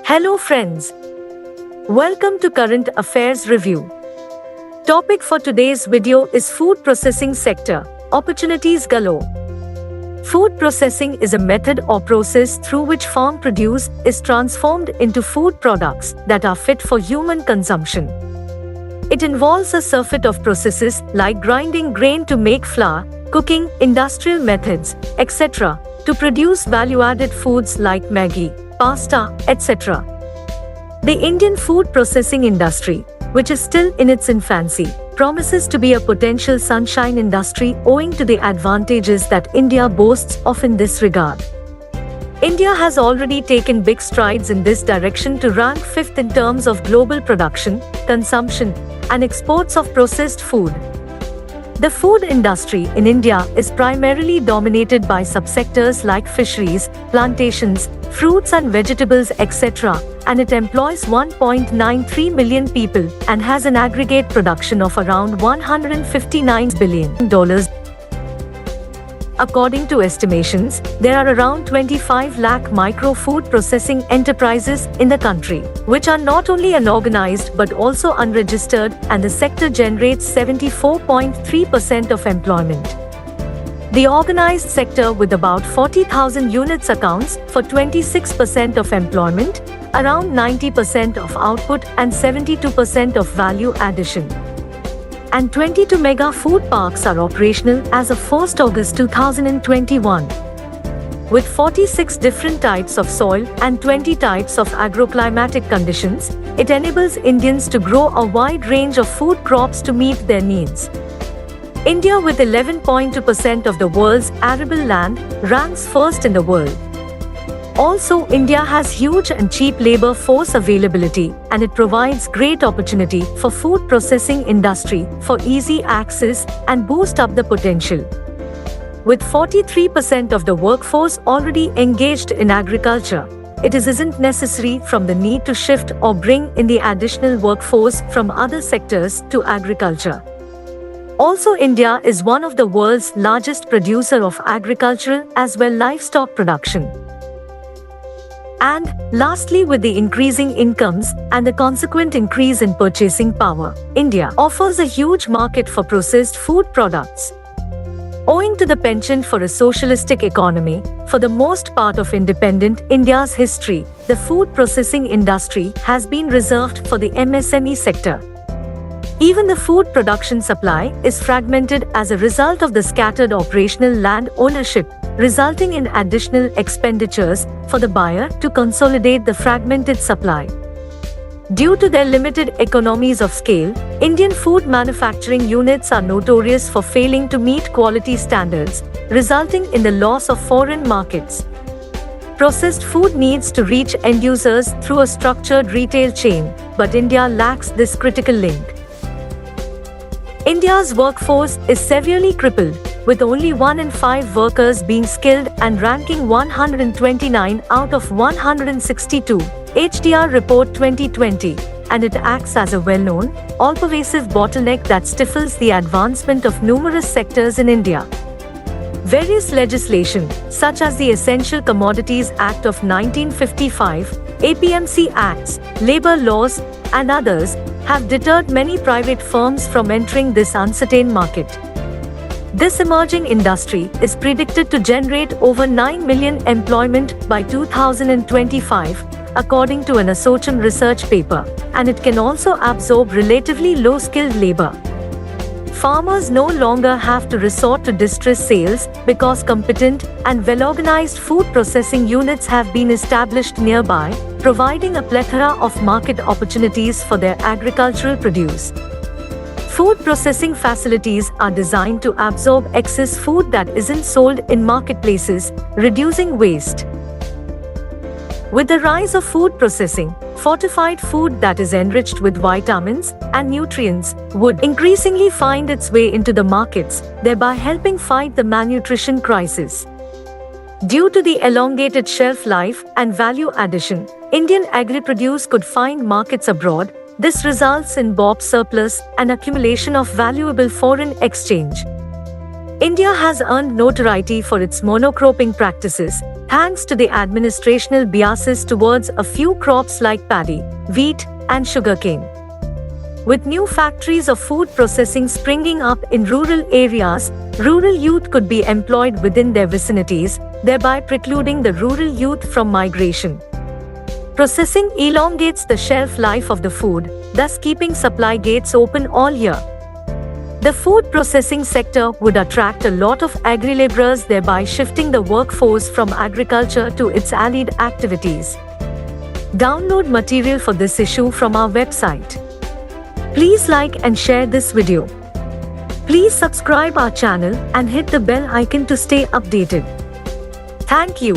Hello friends. Welcome to Current Affairs Review. Topic for today's video is food processing sector, opportunities galore. Food processing is a method or process through which farm produce is transformed into food products that are fit for human consumption. It involves a surfeit of processes like grinding grain to make flour, cooking, industrial methods, etc., to produce value-added foods like Maggi, pasta, etc. The Indian food processing industry, which is still in its infancy, promises to be a potential sunshine industry owing to the advantages that India boasts of in this regard. India has already taken big strides in this direction to rank 5th in terms of global production, consumption, and exports of processed food. The food industry in India is primarily dominated by subsectors like fisheries, plantations, fruits and vegetables, etc., and it employs 1.93 million people and has an aggregate production of around $159 billion. According to estimations, there are around 25 lakh micro-food processing enterprises in the country, which are not only unorganized but also unregistered, and the sector generates 74.3% of employment. The organized sector with about 40,000 units accounts for 26% of employment, around 90% of output and 72% of value addition. And 22 mega food parks are operational as of 1st August 2021. With 46 different types of soil and 20 types of agroclimatic conditions, it enables Indians to grow a wide range of food crops to meet their needs. India, with 11.2% of the world's arable land, ranks first in the world. Also, India has huge and cheap labor force availability, and it provides great opportunity for food processing industry for easy access and boost up the potential. With 43% of the workforce already engaged in agriculture, it isn't necessary from the need to shift or bring in the additional workforce from other sectors to agriculture. Also, India is one of the world's largest producer of agricultural as well livestock production. And, lastly, with the increasing incomes and the consequent increase in purchasing power, India offers a huge market for processed food products. Owing to the penchant for a socialistic economy, for the most part of independent India's history, the food processing industry has been reserved for the MSME sector. Even the food production supply is fragmented as a result of the scattered operational land ownership, resulting in additional expenditures for the buyer to consolidate the fragmented supply. Due to their limited economies of scale, Indian food manufacturing units are notorious for failing to meet quality standards, resulting in the loss of foreign markets. Processed food needs to reach end users through a structured retail chain, but India lacks this critical link. India's workforce is severely crippled, with only 1 in 5 workers being skilled and ranking 129 out of 162, HDR Report 2020, and it acts as a well-known, all-pervasive bottleneck that stifles the advancement of numerous sectors in India. Various legislation, such as the Essential Commodities Act of 1955, APMC Acts, labor laws, and others, have deterred many private firms from entering this uncertain market. This emerging industry is predicted to generate over 9 million employment by 2025, according to an Association research paper, and it can also absorb relatively low-skilled labor. Farmers no longer have to resort to distress sales because competent and well-organized food processing units have been established nearby, providing a plethora of market opportunities for their agricultural produce. Food processing facilities are designed to absorb excess food that isn't sold in marketplaces, reducing waste. With the rise of food processing, fortified food that is enriched with vitamins and nutrients would increasingly find its way into the markets, thereby helping fight the malnutrition crisis. Due to the elongated shelf life and value addition, Indian agri-produce could find markets abroad. This results in BOP surplus and accumulation of valuable foreign exchange. India has earned notoriety for its monocropping practices, thanks to the administrational biases towards a few crops like paddy, wheat, and sugarcane. With new factories of food processing springing up in rural areas, rural youth could be employed within their vicinities, thereby precluding the rural youth from migration. Processing elongates the shelf life of the food, thus keeping supply gates open all year. The food processing sector would attract a lot of agri-laborers, thereby shifting the workforce from agriculture to its allied activities. Download material for this issue from our website. Please like and share this video. Please subscribe our channel and hit the bell icon to stay updated. Thank you.